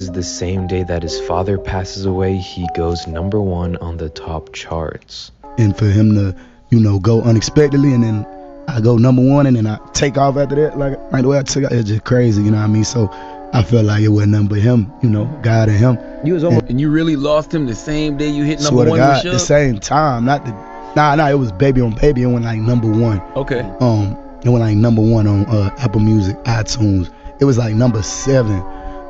is the same day that his father passes away, he goes #1 on the top charts. And for him to, go unexpectedly, and then I go #1, and then I take off after that, like the way I took off, it's just crazy, you know what I mean? So I felt like it wasn't nothing but him, God and him. You was almost, and you really lost him the same day you hit #1 Swear to with God, Suge? the same time, not the, nah, it was Baby on Baby, it went like #1. Okay. It went like #1 on Apple Music, iTunes. It was like #7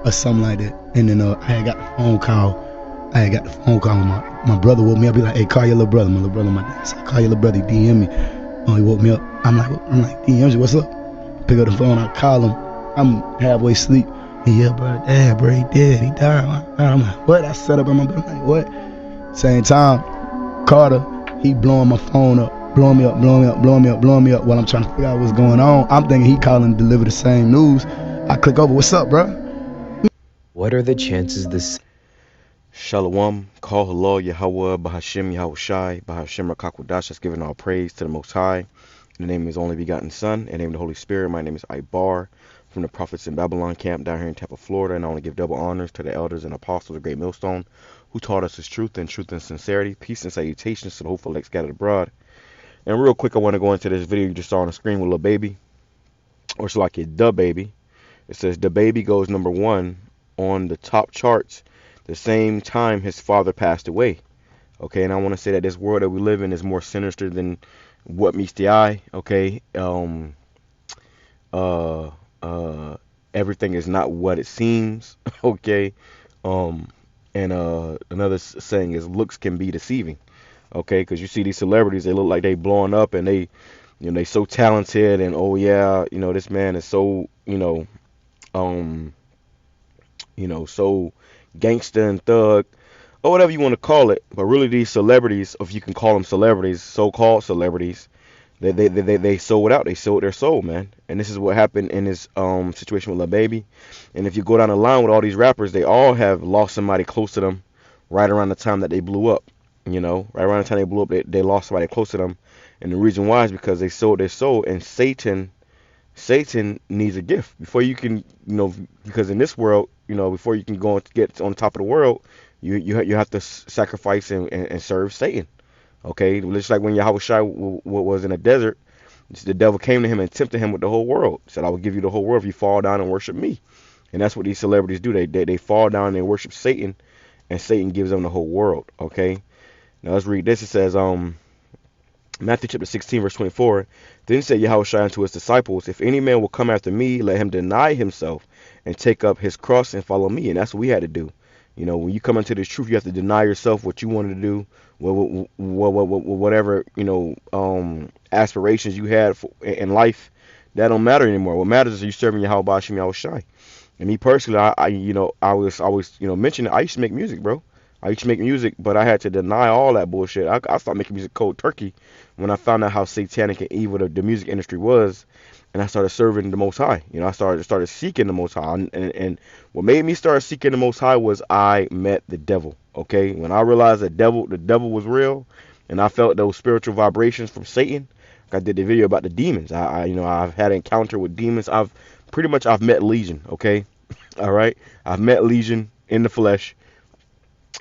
or something like that. And then I had got the phone call. My brother woke me up. He like, hey, call your little brother. My little brother, my dad said, call your little brother. He DM me. He woke me up. I'm like, DM you, what's up? Pick up the phone. I call him. I'm halfway asleep. Yeah, bro, dad, bro, he dead. He died. I'm like, what? I set up in my bed. I'm like, what? Same time, Carter, he blowing my phone up. Blowing me up while I'm trying to figure out what's going on. I'm thinking he calling to deliver the same news. I click over, what's up, bro? What are the chances this Shalom, call halal, YAHAWAH, BAHASHAM, YAHWASHI, BAHASHAM, QADASH. That's giving all praise to the Most High. In the name of His only begotten Son, in the name of the Holy Spirit. My name is Ibar from the Prophets in Babylon camp down here in Tampa, Florida. And I want to give double honors to the elders and apostles of Great Millstone who taught us His truth and sincerity. Peace and salutations to the hopeful elect scattered abroad. And real quick, I want to go into this video you just saw on the screen with Lil Baby, or it's like it, Da Baby. It says Da Baby goes #1 on the top charts the same time his father passed away. Okay, and I want to say that this world that we live in is more sinister than what meets the eye. Okay, everything is not what it seems. Okay, and another saying is looks can be deceiving. Okay, because you see these celebrities, they look like they blowing up, and they so talented, and oh yeah, this man is so so gangster and thug, or whatever you want to call it. But really, these celebrities, if you can call them celebrities, so-called celebrities, they sold out. They sold their soul, man. And this is what happened in this situation with Lil Baby. And if you go down the line with all these rappers, they all have lost somebody close to them right around the time that they blew up. Right around the time they blew up, they lost somebody close to them. And the reason why is because they sold their soul. And Satan needs a gift before you can, because in this world, before you can go and get on top of the world, you have to sacrifice and serve Satan. Okay, just like when Yahawashi was in a desert, the devil came to him and tempted him with the whole world. He said, I will give you the whole world if you fall down and worship me. And that's what these celebrities do. They fall down and they worship Satan, and Satan gives them the whole world. Okay, now let's read this. It says, Matthew chapter 16, verse 24. Then said Yahushua unto his disciples, if any man will come after me, let him deny himself and take up his cross and follow me. And that's what we had to do. When you come into this truth, you have to deny yourself what you wanted to do, whatever, aspirations you had in life. That don't matter anymore. What matters is you serving Yahweh BAHASHAM YAHWASHI. And me personally, I was always, mentioning I used to make music, bro. I used to make music, but I had to deny all that bullshit. I started making music cold turkey when I found out how satanic and evil the music industry was, and I started serving the Most High. I started seeking the Most High, and what made me start seeking the Most High was I met the devil. Okay, when I realized the devil was real, and I felt those spiritual vibrations from Satan. I did the video about the demons. I've had an encounter with demons. I've met Legion. Okay, all right, I've met Legion in the flesh.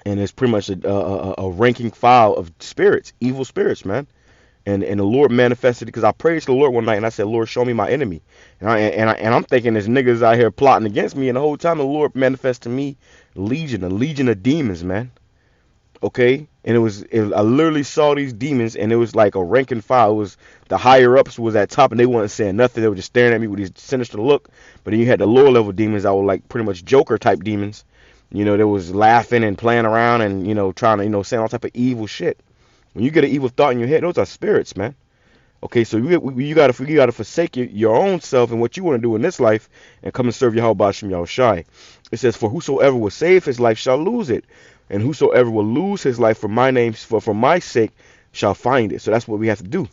And it's pretty much a ranking file of spirits, evil spirits, man. And the Lord manifested, because I prayed to the Lord one night and I said, Lord, show me my enemy. And I'm thinking there's niggas out here plotting against me, and the whole time the Lord manifested to me a legion of demons, man. Okay, and I literally saw these demons, and it was like a ranking file. It was the higher ups was at top, and they weren't saying nothing. They were just staring at me with this sinister look. But then you had the lower level demons that were like pretty much Joker type demons. They was laughing and playing around and, trying to, saying all type of evil shit. When you get an evil thought in your head, those are spirits, man. Okay, so you gotta forsake your own self and what you want to do in this life and come and serve Yahweh BAHASHAM YAHWASHI. It says, for whosoever will save his life shall lose it, and whosoever will lose his life for my sake shall find it. So that's what we have to do.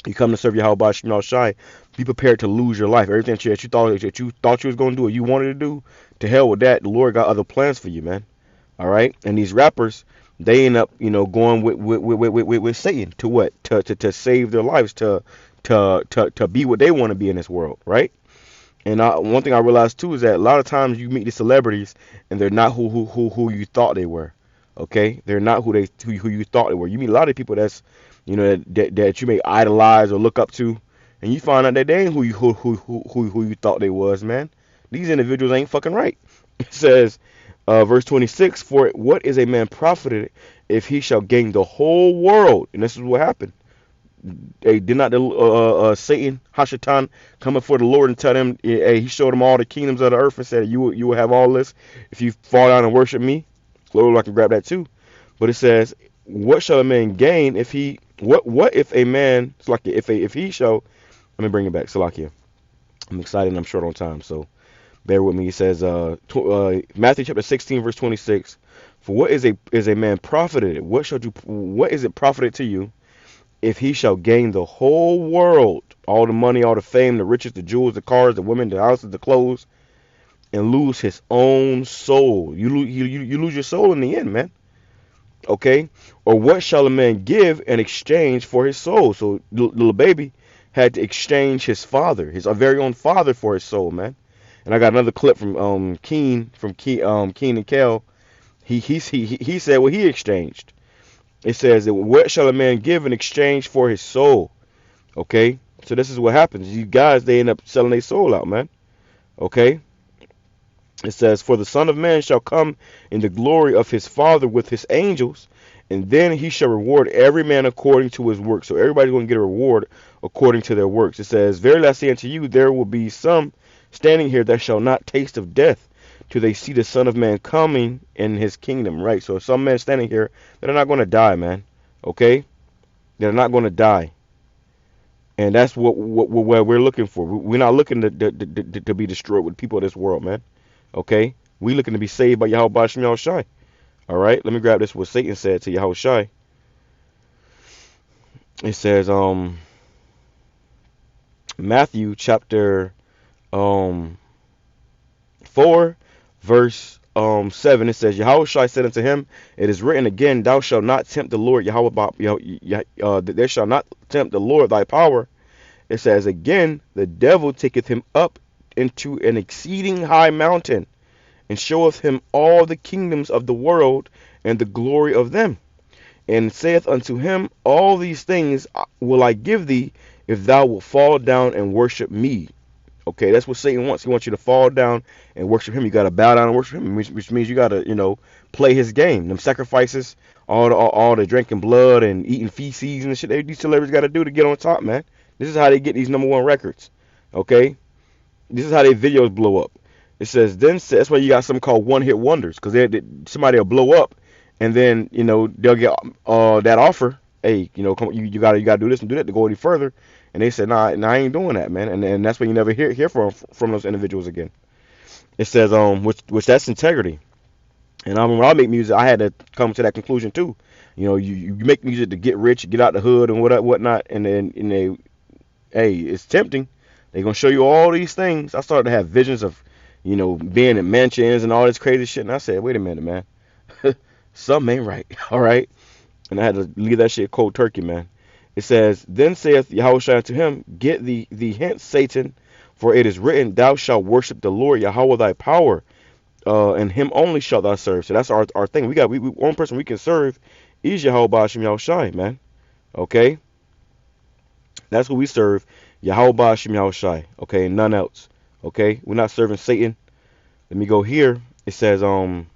You come to serve Yahweh BAHASHAM YAHWASHI, be prepared to lose your life. Everything that you thought you was going to do or you wanted to do, to hell with that. The Lord got other plans for you, man. All right? And these rappers, they end up, going with Satan to what? To save their lives, to be what they want to be in this world, right? And one thing I realized too is that a lot of times you meet these celebrities and they're not who you thought they were. Okay, they're not who you thought they were. You meet a lot of people that's that you may idolize or look up to, and you find out that they ain't who you thought they was, man. These individuals ain't fucking right. It says, verse 26, for what is a man profited if he shall gain the whole world? And this is what happened. Hey, did not Satan, Hashatan, come before the Lord and tell him, hey, he showed him all the kingdoms of the earth and said, you will have all this if you fall down and worship me. Lord, I can grab that too. But it says, what shall a man gain if he, what if a man, Salakia, if he shall, let me bring it back, Salakia. I'm excited and I'm short on time, so bear with me. It says, Matthew chapter 16, verse 26, for what is a man profited? What is it profited to you if he shall gain the whole world, all the money, all the fame, the riches, the jewels, the cars, the women, the houses, the clothes, and lose his own soul? You lose your soul in the end, man. Okay? Or what shall a man give in exchange for his soul? So little baby had to exchange his father, his very own father, for his soul, man. And I got another clip from Keen and Kel. He said what he exchanged. It says that what shall a man give in exchange for his soul? Okay? So this is what happens. You guys, they end up selling their soul out, man. Okay? It says, for the Son of Man shall come in the glory of his Father with his angels, and then he shall reward every man according to his work. So everybody's going to get a reward according to their works. It says, verily I say unto you, there will be some standing here that shall not taste of death till they see the Son of Man coming in his kingdom. Right? So some men standing here that are not going to die, man. Okay? They're not going to die. And that's what we're looking for. We're not looking to be destroyed with people of this world, man. Okay? We looking to be saved by YAHAWASHI. All right? Let me grab this, what Satan said to YAHAWASHI. It says, Matthew chapter 4, verse 7. It says, YAHAWASHI said unto him, it is written again, thou shalt not tempt the Lord there shall not tempt the Lord thy power. It says again, the devil taketh him up into an exceeding high mountain, and showeth him all the kingdoms of the world and the glory of them, and saith unto him, all these things will I give thee, if thou wilt fall down and worship me. Okay, that's what Satan wants. He wants you to fall down and worship him. You got to bow down and worship him, which means you got to, play his game. Them sacrifices, all the drinking blood and eating feces and shit these celebrities got to do to get on top, man. This is how they get these #1 records. Okay? This is how their videos blow up. It says, that's why you got something called one-hit wonders, because somebody will blow up, and then, they'll get that offer. Hey, come, you got to do this and do that to go any further. And they said, nah, I ain't doing that, man. And that's when you never hear from those individuals again. It says, which that's integrity. And when I make music, I had to come to that conclusion too. You make music to get rich, get out the hood, and whatnot. And then, hey, it's tempting. They're gonna show you all these things. I started to have visions of, being in mansions and all this crazy shit. And I said, wait a minute, man, something ain't right. All right. And I had to leave that shit cold turkey, man. It says, then saith Yahushua unto him, get thee hence, Satan, for it is written, thou shalt worship the Lord Yahweh thy power, and him only shalt thou serve. So that's our thing. We one person we can serve is YAHAWASHI, man. Okay? That's who we serve, YAHAWASHI. Okay, none else. Okay? We're not serving Satan. Let me go here. It says, 1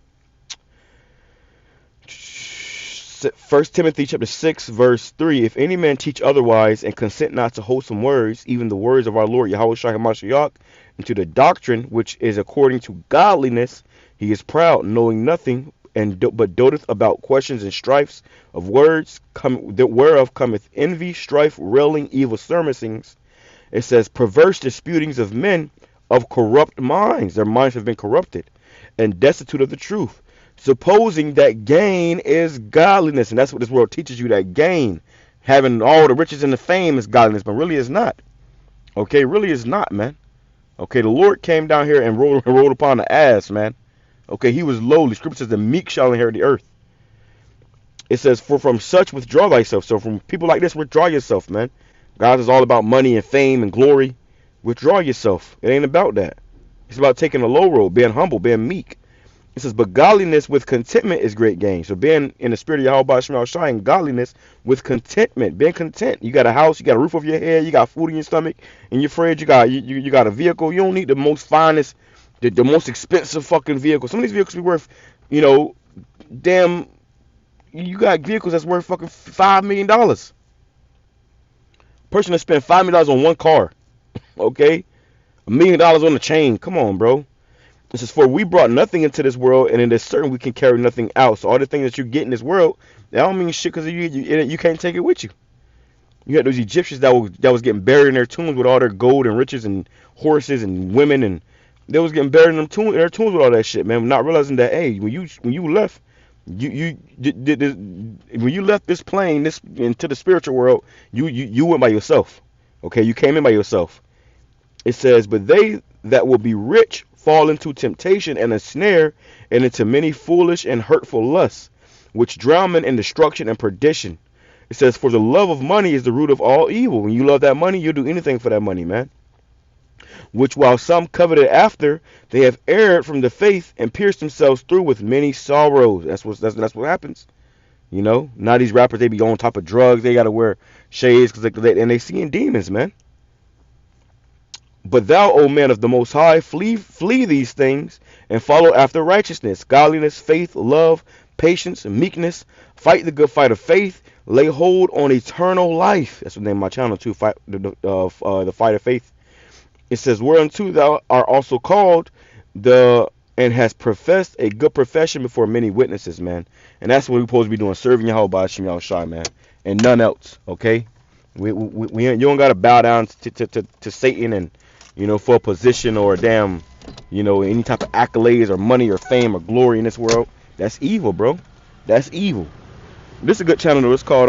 Timothy chapter 6, verse 3, if any man teach otherwise and consent not to wholesome words, even the words of our Lord Yahawashi HaMashiach, and to the doctrine which is according to godliness, he is proud, knowing nothing, but doteth about questions and strifes of words, whereof cometh envy, strife, railing, evil surmisings. It says, perverse disputings of men of corrupt minds. Their minds have been corrupted, and destitute of the truth, supposing that gain is godliness. And that's what this world teaches you, that gain, having all the riches and the fame, is godliness, but really it's not. Okay, really it's not, man. Okay, the Lord came down here and rode upon the ass, man. Okay, he was lowly. Scripture says the meek shall inherit the earth. It says, for from such withdraw thyself. So from people like this, withdraw yourself, man. God is all about money and fame and glory. Withdraw yourself. It ain't about that. It's about taking the low road, being humble, being meek. It says, but godliness with contentment is great gain. So being in the spirit of Yahweh Shema Shai, and godliness with contentment, being content. You got a house, you got a roof over your head, you got food in your stomach, in your fridge, you got a vehicle. You don't need the most finest, the most expensive fucking vehicle. Some of these vehicles be worth, damn, you got vehicles that's worth fucking $5 million. Person that spent $5 million on one car, okay? $1 million on the chain. Come on, bro. This is for we brought nothing into this world, and it is certain we can carry nothing out. So all the things that you get in this world, that don't mean shit because you can't take it with you. You got those Egyptians that was getting buried in their tombs with all their gold and riches and horses and women, and they was getting buried in their tombs with all that shit, man. Not realizing that, hey, when you left, when you left this plane, this into the spiritual world, you went by yourself. Okay, you came in by yourself. It says, but they that will be rich fall into temptation and a snare, and into many foolish and hurtful lusts, which drown men in destruction and perdition. It says, for the love of money is the root of all evil. When you love that money, you'll do anything for that money, man. Which while some coveted after, they have erred from the faith and pierced themselves through with many sorrows. That's what happens. Now these rappers, they be on top of drugs. They got to wear shades and they seeing demons, man. But thou, O man of the Most High, flee these things, and follow after righteousness, godliness, faith, love, patience, meekness. Fight the good fight of faith. Lay hold on eternal life. That's the name of my channel too. Fight the fight of faith. It says, whereunto thou art also called, and has professed a good profession before many witnesses, man. And that's what we're supposed to be doing, serving Yahweh Ba'ashem Yahushai, man, and none else. Okay, you don't gotta bow down to Satan and for a position or a damn, any type of accolades or money or fame or glory in this world. That's evil, bro. That's evil. This is a good channel though. It's called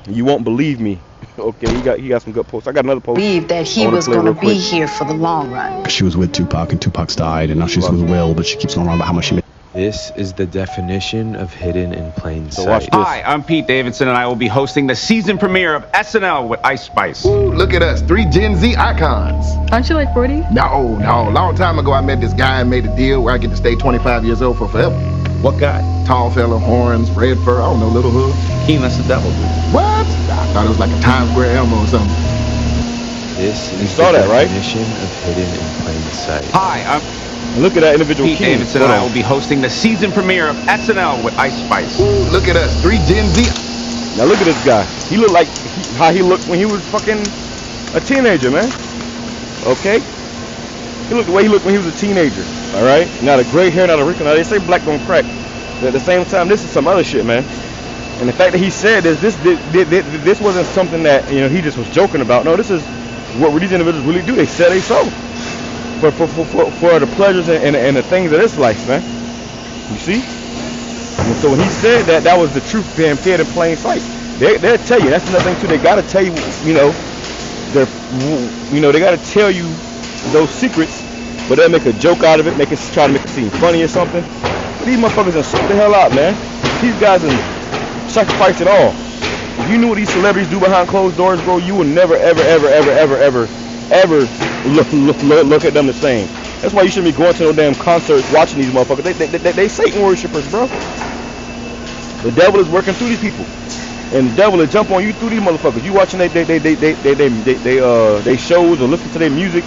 You Won't Believe Me. Okay, he got some good posts. I got another post. Believe that he was gonna be here for the long run. She was with Tupac and Tupac's died, and now she's with Will, but she keeps going on about how much she made. This is the definition of hidden in plain So watch sight. this. Hi, I'm Pete Davidson, and I will be hosting the season premiere of SNL with Ice Spice. Ooh, look at us, 3 Gen Z icons. Aren't you like 40? No. Long time ago, I met this guy and made a deal where I get to stay 25 years old for forever. What guy? Tall fella, horns, red fur, I don't know, little hood. Keen, that's the devil, dude. What? I thought it was like a Times Square Elmo or something. This is saw the that, right? definition of hidden in plain sight. Hi, I'm Look at that individual. Pete king. Davidson, and I will be hosting the season premiere of SNL with Ice Spice. Ooh, look at us, 3 Gen Z. Now look at this guy. He looked like how he looked when he was fucking a teenager, man. Okay? He looked the way he looked when he was a teenager. All right? Not a gray hair, not a wrinkle. Now they say black don't crack. But at the same time, this is some other shit, man. And the fact that he said this wasn't something that he just was joking about. No, this is what these individuals really do. They said they so. For the pleasures and the things of this life, man. You see? And so when he said that was the truth being hid in plain sight. They'll tell you. That's another thing too. They gotta tell you, they gotta tell you those secrets, but they'll make a joke out of it, try to make it seem funny or something. But these motherfuckers done sold the hell out, man. These guys done sacrificed it all. If you knew what these celebrities do behind closed doors, bro, you would never, ever look at them the same. That's why you shouldn't be going to no damn concerts watching these motherfuckers. They Satan worshippers, bro. The devil is working through these people, and the devil will jump on you through these motherfuckers. You watching they shows or listen to their music,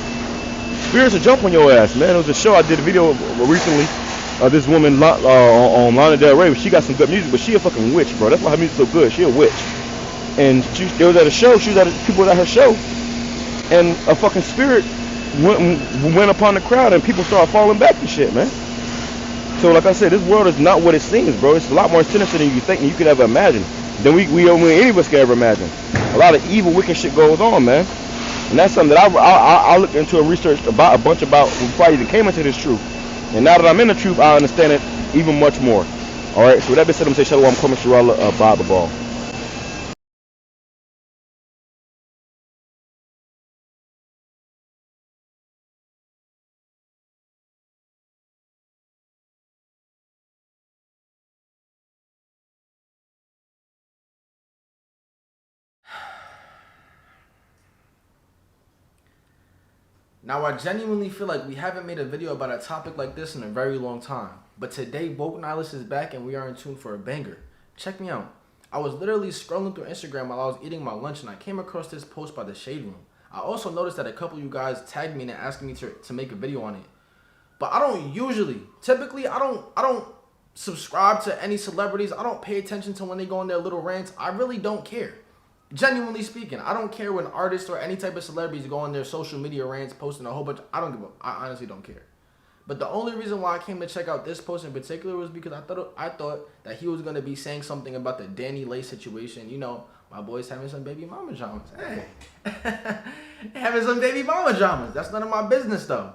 spirits will jump on your ass, man. There was a show I did a video recently. This woman on Lana Del Rey, she got some good music, but she a fucking witch, bro. That's why her music's so good. She a witch. And they was at a show. People was at her show. And a fucking spirit went upon the crowd, and people started falling back and shit, man. So like I said, this world is not what it seems, bro. It's a lot more sinister than you think and you could ever imagine. Than we any of us can ever imagine. A lot of evil, wicked shit goes on, man. And that's something that I looked into and researched about before I even came into this truth. And now that I'm in the truth, I understand it even much more. All right. So with that being said, I'm gonna say shalom. I'm coming to Bob the Ball. Now, I genuinely feel like we haven't made a video about a topic like this in a very long time. But today, Woke Nihilist is back and we are in tune for a banger. Check me out. I was literally scrolling through Instagram while I was eating my lunch and I came across this post by the Shade Room. I also noticed that a couple of you guys tagged me and asking me to make a video on it. But I don't typically, I don't subscribe to any celebrities. I don't pay attention to when they go on their little rants. I really don't care. Genuinely speaking, I don't care when artists or any type of celebrities go on their social media rants, posting a whole bunch. I honestly don't care. But the only reason why I came to check out this post in particular was because I thought that he was going to be saying something about the Danny Lay situation. You know, my boy's having some baby mama dramas. Hey, having some baby mama dramas. That's none of my business though.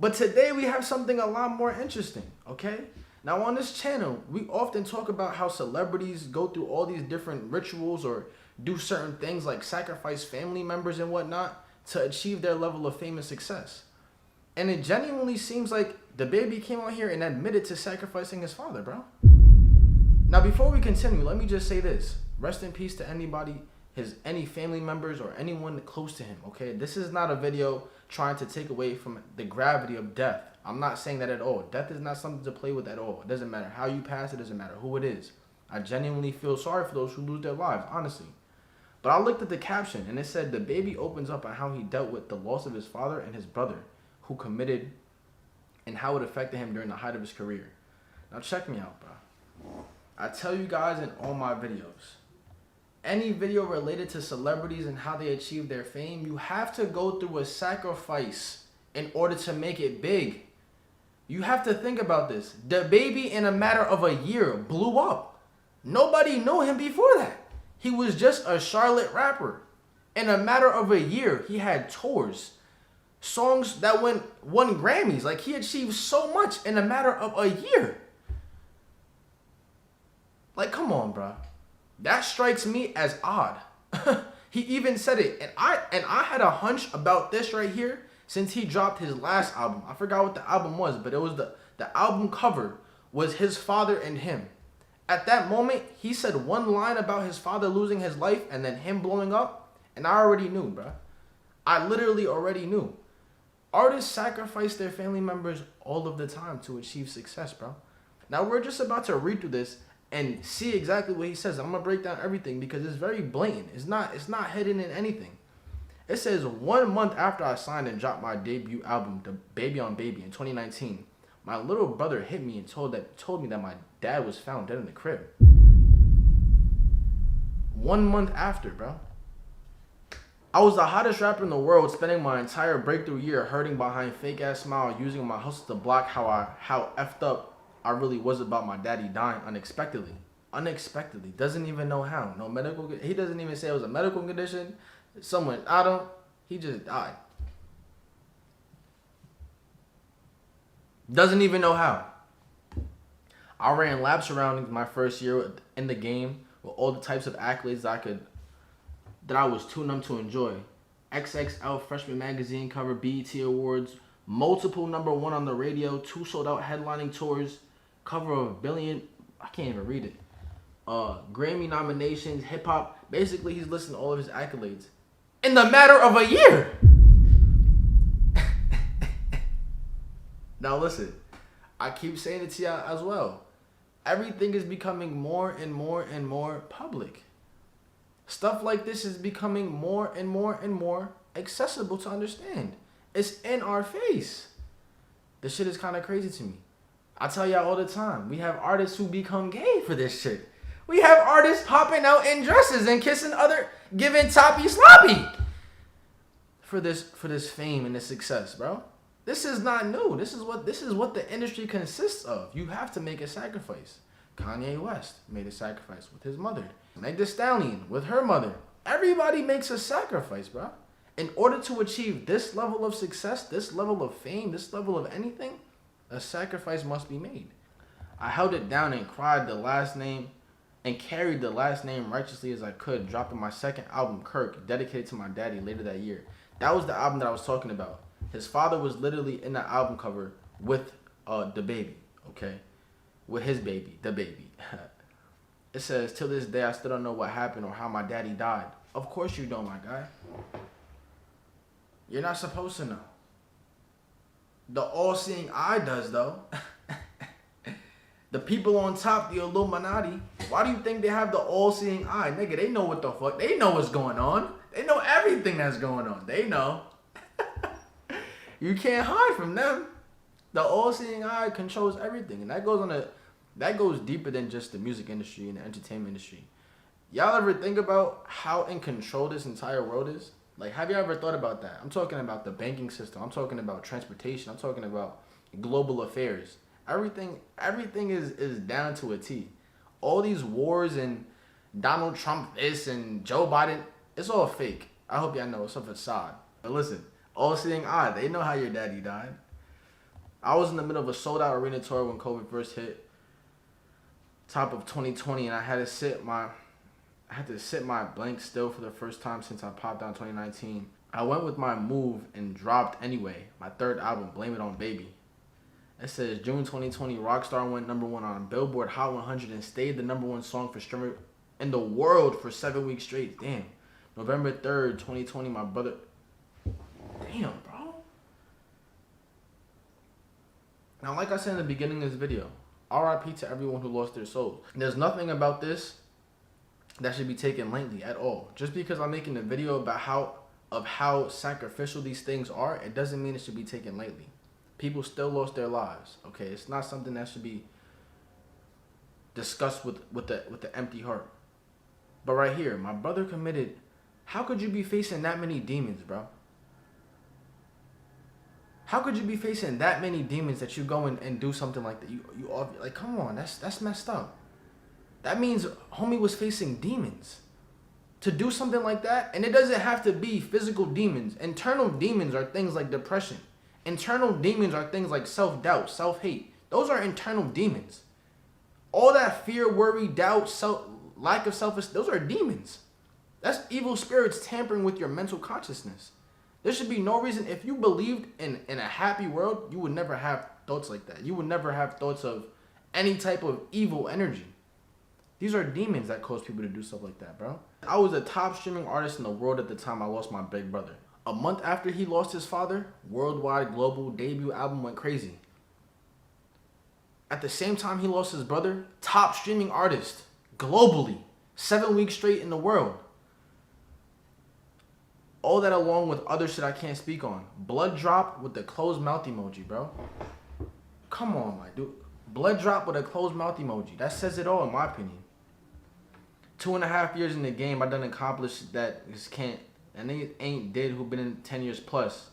But today we have something a lot more interesting, okay? Now on this channel, we often talk about how celebrities go through all these different rituals or do certain things like sacrifice family members and whatnot to achieve their level of fame and success. And it genuinely seems like the baby came out here and admitted to sacrificing his father, bro. Now before we continue, let me just say this. Rest in peace to anybody, any family members or anyone close to him, okay? This is not a video trying to take away from the gravity of death. I'm not saying that at all. Death is not something to play with at all. It doesn't matter how you pass, it doesn't matter who it is. I genuinely feel sorry for those who lose their lives, honestly. But I looked at the caption and it said the baby opens up on how he dealt with the loss of his father and his brother who committed and how it affected him during the height of his career. Now check me out, bro. I tell you guys in all my videos, any video related to celebrities and how they achieve their fame, you have to go through a sacrifice in order to make it big. You have to think about this. The baby in a matter of a year blew up. Nobody knew him before that. He was just a Charlotte rapper. In a matter of a year, he had tours, songs that won Grammys. Like, he achieved so much in a matter of a year. Like, come on, bro. That strikes me as odd. He even said it. And I had a hunch about this right here since he dropped his last album. I forgot what the album was, but it was the album cover was his father and him. At that moment, he said one line about his father losing his life and then him blowing up, and I already knew, bro. I literally already knew. Artists sacrifice their family members all of the time to achieve success, bro. Now, we're just about to read through this and see exactly what he says. I'm going to break down everything because it's very blatant. It's not hidden in anything. It says, 1 month after I signed and dropped my debut album, The Baby on Baby, in 2019, my little brother hit me and told me that my dad was found dead in the crib. 1 month after, bro. I was the hottest rapper in the world, spending my entire breakthrough year hurting behind fake ass smile, using my hustle to block how effed up I really was about my daddy dying unexpectedly. Unexpectedly. Doesn't even know how. No medical. He doesn't even say it was a medical condition. Someone, he just died. Doesn't even know how. I ran laps around my first year in the game with all the types of accolades that I was too numb to enjoy. XXL Freshman Magazine cover, BET Awards, multiple #1 on the radio, 2 sold-out headlining tours, cover of a billion, I can't even read it. Grammy nominations, hip-hop. Basically, he's listing all of his accolades in the matter of a year. Now listen, I keep saying it to y'all as well. Everything is becoming more and more and more public. Stuff like this is becoming more and more and more accessible to understand. It's in our face. This shit is kind of crazy to me. I tell y'all all the time, we have artists who become gay for this shit. We have artists popping out in dresses and kissing giving toppy sloppy for this fame and this success, bro. This is not new. This is what the industry consists of. You have to make a sacrifice. Kanye West made a sacrifice with his mother. Meg Thee Stallion with her mother. Everybody makes a sacrifice, bro. In order to achieve this level of success, this level of fame, this level of anything, a sacrifice must be made. I held it down and cried the last name and carried the last name righteously as I could, dropping my second album, Kirk, dedicated to my daddy later that year. That was the album that I was talking about. His father was literally in the album cover with the baby, okay? With his baby, the baby. It says, till this day, I still don't know what happened or how my daddy died. Of course you don't, my guy. You're not supposed to know. The all-seeing eye does, though. The people on top, the Illuminati, why do you think they have the all-seeing eye? Nigga, they know what the fuck. They know what's going on. They know everything that's going on. They know. You can't hide from them. The all-seeing eye controls everything. And that goes deeper than just the music industry and the entertainment industry. Y'all ever think about how in control this entire world is? Like, have you ever thought about that? I'm talking about the banking system. I'm talking about transportation. I'm talking about global affairs. Everything is down to a T. All these wars and Donald Trump this and Joe Biden, it's all fake. I hope y'all know it's a facade. But listen, all-seeing eye, they know how your daddy died. I was in the middle of a sold-out arena tour when COVID first hit, top of 2020, and I had to sit my blank still for the first time since I popped out in 2019. I went with my move and dropped anyway, my third album, Blame It On Baby. It says June 2020, Rockstar went #1 on Billboard Hot 100 and stayed the #1 song for streamer in the world for 7 weeks straight. Damn. November 3rd, 2020, my brother. Damn, bro. Now, like I said in the beginning of this video, RIP to everyone who lost their souls. There's nothing about this that should be taken lightly at all. Just because I'm making a video about how sacrificial these things are, it doesn't mean it should be taken lightly. People still lost their lives. Okay, it's not something that should be discussed with the empty heart. But right here, my brother committed. How could you be facing that many demons, bro? How could you be facing that many demons that you go and do something like that? You like, come on, that's messed up. That means homie was facing demons to do something like that. And it doesn't have to be physical demons. Internal demons are things like depression. Internal demons are things like self-doubt, self-hate. Those are internal demons. All that fear, worry, doubt, lack of self-esteem, those are demons. That's evil spirits tampering with your mental consciousness. There should be no reason. If you believed in a happy world, you would never have thoughts like that. You would never have thoughts of any type of evil energy. These are demons that cause people to do stuff like that, bro. I was a top streaming artist in the world at the time I lost my big brother. A month after he lost his father, worldwide global debut album went crazy. At the same time he lost his brother, top streaming artist globally, 7 weeks straight in the world. All that along with other shit I can't speak on. Blood drop with the closed mouth emoji, bro. Come on, my dude. Blood drop with a closed mouth emoji. That says it all in my opinion. 2.5 years in the game, I done accomplished that. Just can't. And they ain't dead who been in 10 years plus.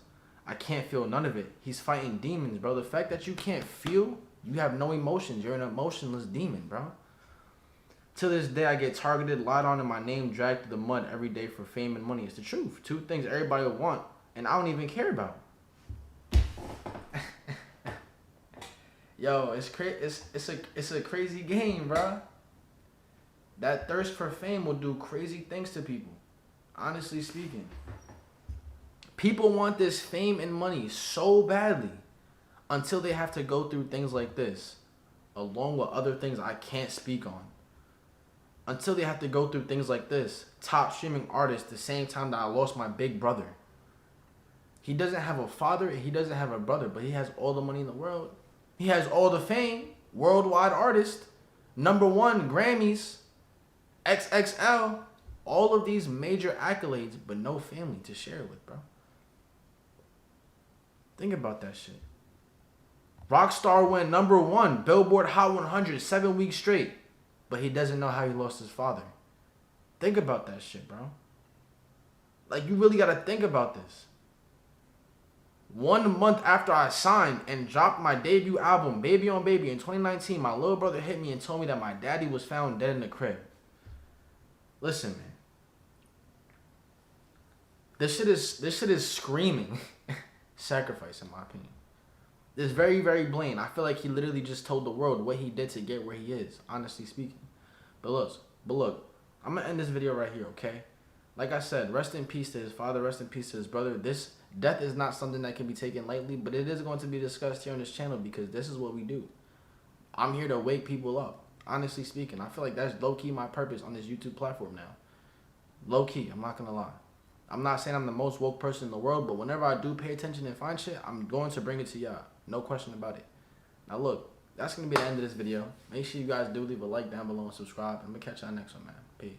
I can't feel none of it. He's fighting demons, bro. The fact that you can't feel, you have no emotions. You're an emotionless demon, bro. To this day, I get targeted, lied on, and my name dragged through the mud every day for fame and money. It's the truth. Two things everybody would want, and I don't even care about. Yo, it's a crazy game, bro. That thirst for fame will do crazy things to people. Honestly speaking, people want this fame and money so badly until they have to go through things like this, along with other things I can't speak on. Until they have to go through things like this. Top streaming artist the same time that I lost my big brother. He doesn't have a father, he doesn't have a brother, but he has all the money in the world. He has all the fame, worldwide artist, #1 Grammys, XXL, all of these major accolades, but no family to share it with, bro. Think about that shit. Rockstar went #1, Billboard Hot 100, 7 weeks straight, but he doesn't know how he lost his father. Think about that shit, bro. Like, you really gotta think about this. 1 month after I signed and dropped my debut album, Baby on Baby, in 2019, my little brother hit me and told me that my daddy was found dead in the crib. Listen, man. This shit is screaming sacrifice, in my opinion. It's very, very blatant. I feel like he literally just told the world what he did to get where he is, honestly speaking. But look, I'm gonna end this video right here, okay? Like I said, rest in peace to his father, rest in peace to his brother. This death is not something that can be taken lightly, but it is going to be discussed here on this channel because this is what we do. I'm here to wake people up, honestly speaking. I feel like that's low-key my purpose on this YouTube platform now. Low-key, I'm not gonna lie. I'm not saying I'm the most woke person in the world, but whenever I do pay attention and find shit, I'm going to bring it to y'all. No question about it. Now look, that's going to be the end of this video. Make sure you guys do leave a like down below and subscribe. I'm going to catch y'all next one, man. Peace.